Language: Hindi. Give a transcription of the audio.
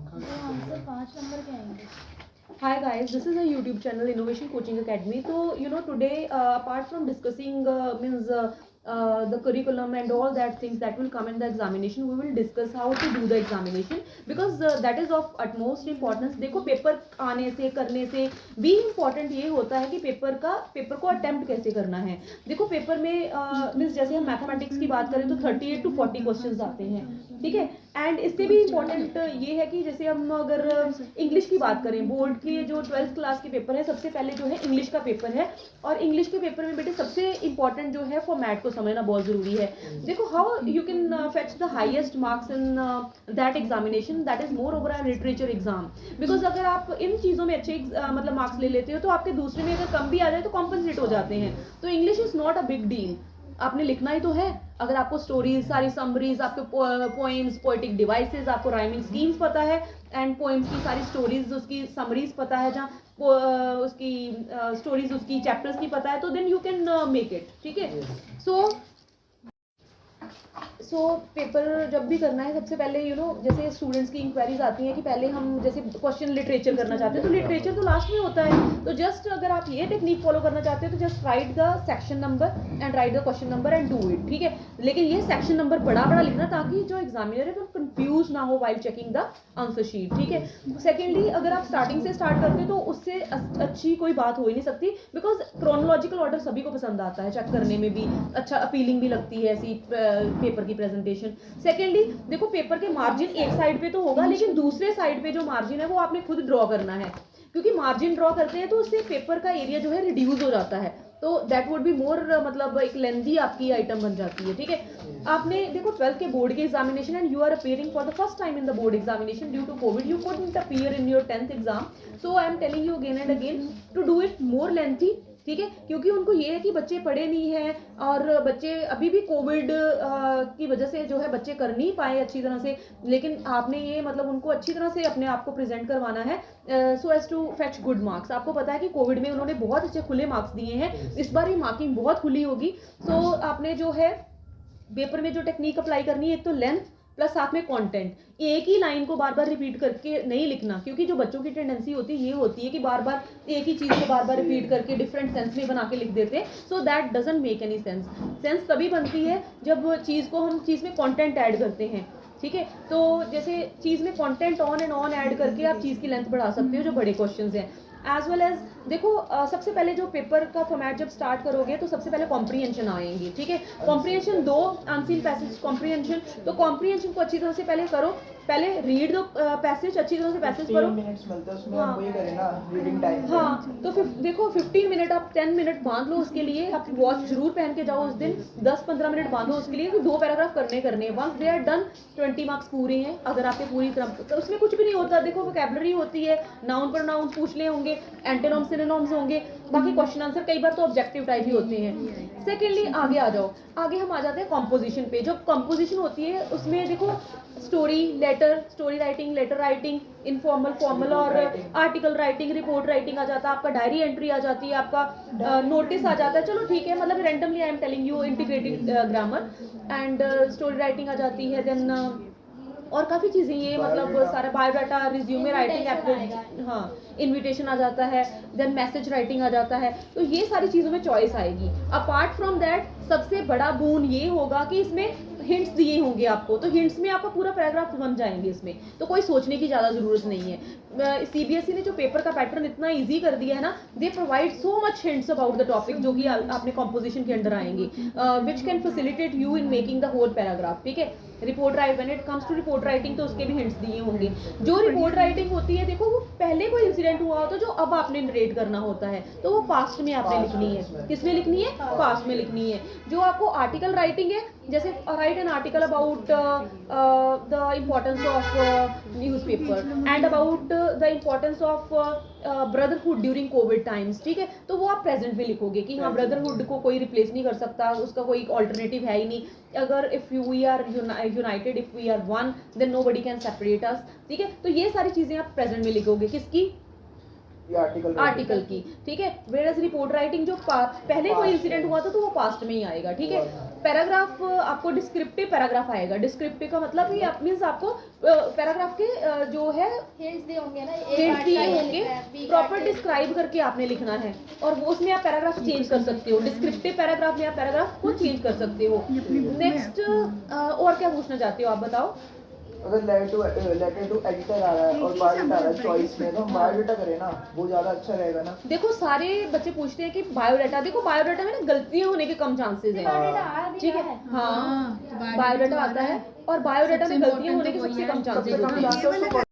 आंसर 5 नंबर के आएंगे। Hi guys, this is a YouTube channel Innovation Coaching Academy. So today apart from discussing means the curriculum and all that things that will come in the examination, we will discuss how to do the examination because that is of utmost importance. देखो पेपर आने से करने से भी इम्पोर्टेंट ये होता है कि पेपर को अटेम्प्ट कैसे करना है। देखो पेपर में मीन्स जैसे हम मैथमेटिक्स की बात करें तो 38 to 40 क्वेश्चंस आते हैं, ठीक है। एंड इससे भी इम्पोर्टेंट ये है कि जैसे हम अगर इंग्लिश की बात करें, बोर्ड के जो 12th क्लास के पेपर है, सबसे पहले जो है इंग्लिश का पेपर है। और इंग्लिश के पेपर में बेटे सबसे इंपॉर्टेंट जो है फॉर्मेट को समझना बहुत जरूरी है। देखो how you can fetch the highest marks in that examination, that is more over a literature exam. Because अगर आप इन चीज़ों में अच्छे मतलब मार्क्स ले लेते हो तो आपके दूसरे में अगर कम भी आ जाए तो कॉम्पनसेट हो जाते हैं। तो English is not a big deal, आपने लिखना ही तो है। अगर आपको स्टोरीज, सारी समरीज, आपके पोएम्स, पोएटिक डिवाइसेस, आपको राइमिंग स्कीम्स पता है एंड पोएम्स की सारी स्टोरीज, उसकी समरीज पता है, जहाँ उसकी स्टोरीज, उसकी चैप्टर्स की पता है, तो then you can make it, ठीक है। सो पेपर जब भी करना है सबसे पहले जैसे स्टूडेंट्स की इंक्वायरीज आती हैं कि पहले हम जैसे क्वेश्चन लिटरेचर करना चाहते हैं तो लिटरेचर तो लास्ट में होता है। तो जस्ट अगर आप ये टेक्निक फॉलो करना चाहते हैं तो just right the section number and right the question number and do it, ठीक है। लेकिन ये सेक्शन नंबर बड़ा बड़ा लिखना ताकि जो एग्जामिनर है वो कंफ्यूज ना हो while checking the answer sheet, ठीक है। सेकेंडली अगर आप स्टार्टिंग से स्टार्ट करते हो तो उससे अच्छी कोई बात हो ही नहीं सकती, बिकॉज क्रोनोलॉजिकल ऑर्डर सभी को पसंद आता है, चेक करने में भी अच्छा अपीलिंग भी लगती है ऐसी पेपर की प्रेजेंटेशन। सेकेंडली देखो पेपर के मार्जिन एक साइड पे तो होगा, लेकिन दूसरे साइड पे जो मार्जिन है वो आपने खुद ड्रॉ करना है, क्योंकि मार्जिन ड्रॉ करते हैं तो उससे पेपर का एरिया जो है रिड्यूस हो जाता है। तो दैट वुड बी मोर मतलब एक लेंथी आपकी आइटम बन जाती है, ठीक है। आपने देखो 12th के बोर्ड के examination and you are appearing for the first time in the board examination due to covid, you couldn't appear in your 10th exam. So I am telling you again and again to do it more lengthy, ठीक है। क्योंकि उनको ये है कि बच्चे पढ़े नहीं हैं और बच्चे अभी भी कोविड की वजह से जो है बच्चे कर नहीं पाए अच्छी तरह से, लेकिन आपने ये मतलब उनको अच्छी तरह से अपने आप को प्रेजेंट करवाना है so as to fetch good marks. आपको पता है कि कोविड में उन्होंने बहुत अच्छे खुले मार्क्स दिए हैं, इस बार ही मार्किंग बहुत खुली होगी। सो आपने जो है पेपर में जो टेक्निक अप्लाई करनी है, एक तो लेंथ प्लस साथ में कंटेंट। एक ही लाइन को बार बार रिपीट करके नहीं लिखना, क्योंकि जो बच्चों की टेंडेंसी होती है ये होती है कि बार बार एक ही चीज़ को बार बार रिपीट करके डिफरेंट सेंस में बना के लिख देते हैं। So that doesn't make any sense. Sense तभी बनती है जब हम चीज़ में कंटेंट ऐड करते हैं, ठीक है। तो जैसे चीज़ में content on and on add करके आप चीज़ की लेंथ बढ़ा सकते हो जो बड़े क्वेश्चन हैं। एज वेल एज देखो सबसे पहले जो पेपर का फॉर्मेट जब स्टार्ट करोगे तो सबसे पहले कॉम्प्रीहेंशन आएंगी, ठीक है। कॉम्प्रीहेंशन 2 अनसीन पैसेज कॉम्प्रीहेंशन, तो कॉम्प्रीहेंशन को अच्छी तरह से पहले करो, पहले रीड द पैसेज, अच्छी तरह से पैसेज पढ़ो। मिनट्स मिलते हैं उसमें, हम वही करें ना रीडिंग टाइम। हाँ तो देखो 15 मिनट आप 10 मिनट बांध लो उसके लिए, आप वॉच जरूर पहन के जाओ उस दिन, 10-15 मिनट बांधो उसके लिए, तो 2 पैराग्राफ करने हैं। Once they are done 20 marks पूरे हैं। अगर आपके पूरी तरह तो उसमें कुछ भी नहीं होता, देखो वोकैबुलरी होती है, नाउन पर नाउन पूछ ले होंगे, एंटोनिम्स सिनोनिम्स होंगे, बाकी क्वेश्चन आंसर कई बार तो ऑब्जेक्टिव टाइप ही होते हैं। सेकेंडली आगे आ जाओ, आगे हम आ जाते हैं कॉम्पोजिशन पे। जो कॉम्पोजिशन होती है उसमें देखो story, letter, story writing, letter writing, informal, formal और आर्टिकल राइटिंग, रिपोर्ट राइटिंग आ जाता है, आपका डायरी एंट्री आ जाती है, आपका नोटिस आ जाता है। चलो ठीक है, मतलब randomly I am telling you integrated grammar and story writing आ जाती है। देन और काफ़ी चीज़ें ये मतलब सारा बायोडाटा, रिज्यूमे राइटिंग, हाँ इनविटेशन आ जाता है, देन मैसेज राइटिंग आ जाता है। तो ये सारी चीज़ों में चॉइस आएगी। अपार्ट फ्रॉम दैट सबसे बड़ा बोन ये होगा कि इसमें हिंट्स दिए होंगे आपको, तो हिंट्स में आपका पूरा पैराग्राफ बन जाएंगे इसमें, तो कोई सोचने की ज़्यादा ज़रूरत नहीं है। सीबीएसई ने जो पेपर का पैटर्न इतना इजी कर दिया है ना, they provide so much hints about the topic जो कि आपने कॉम्पोजिशन के अंडर आएंगे, which can facilitate you in making the whole paragraph, ठीक है। Report right, when it comes to report writing तो उसके भी हिंट्स दिए होंगे। जो रिपोर्ट राइटिंग होती है देखो वो पहले कोई इंसिडेंट हुआ होता है जो अब आपने नरेट करना होता है, तो वो पास्ट में आपने लिखनी है। किसमें लिखनी है? पास्ट में लिखनी है। जो आपको आर्टिकल राइटिंग है, जैसे right an article about the importance of newspaper and about the importance of brotherhood during Covid times, ठीक है। तो वो आप प्रेजेंट में लिखोगे कि हाँ ब्रदरहुड को कोई रिप्लेस नहीं कर सकता, उसका कोई ऑल्टरनेटिव है ही नहीं। अगर if we are united, if we are one, then nobody can separate us, ठीक है। तो ये सारी चीजें आप प्रेजेंट में लिखोगे, किसकी? आर्टिकल की, ठीक है। वेयर एज रिपोर्ट राइटिंग जो पहले कोई इंसिडेंट हुआ था तो वो पास्ट में ही आएगा, ठीक है। पैराग्राफ आपको डिस्क्रिप्टिव पैराग्राफ आएगा। डिस्क्रिप्टिव का मतलब ये मीन्स आपको पैराग्राफ के जो है हिंट्स दिए होंगे ना, हेड दिए होंगे, प्रॉपर डिस्क्राइब करके आपने लिखना है, और वो उसमें आप पैराग्राफ चेंज कर सकते हो। डिस्क्रिप्टिव पैराग्राफ में आप पैराग्राफ को चेंज कर सकते हो। नेक्स्ट और क्या पूछना चाहते हो आप बताओ? अगर लेटर टू एडिटर आ रहा है और बायोडाटा आ रहा है चॉइस में, तो हम बायोडाटा करें ना, वो ज़्यादा अच्छा रहेगा ना। देखो सारे बच्चे पूछते हैं कि बायोडाटा, देखो बायोडाटा में ना गलतियां होने के कम चांसेस हैं, ठीक है? हाँ, बायोडाटा आता है और बायोडाटा में गलतियां होने के सबसे कम चांसेस होते हैं।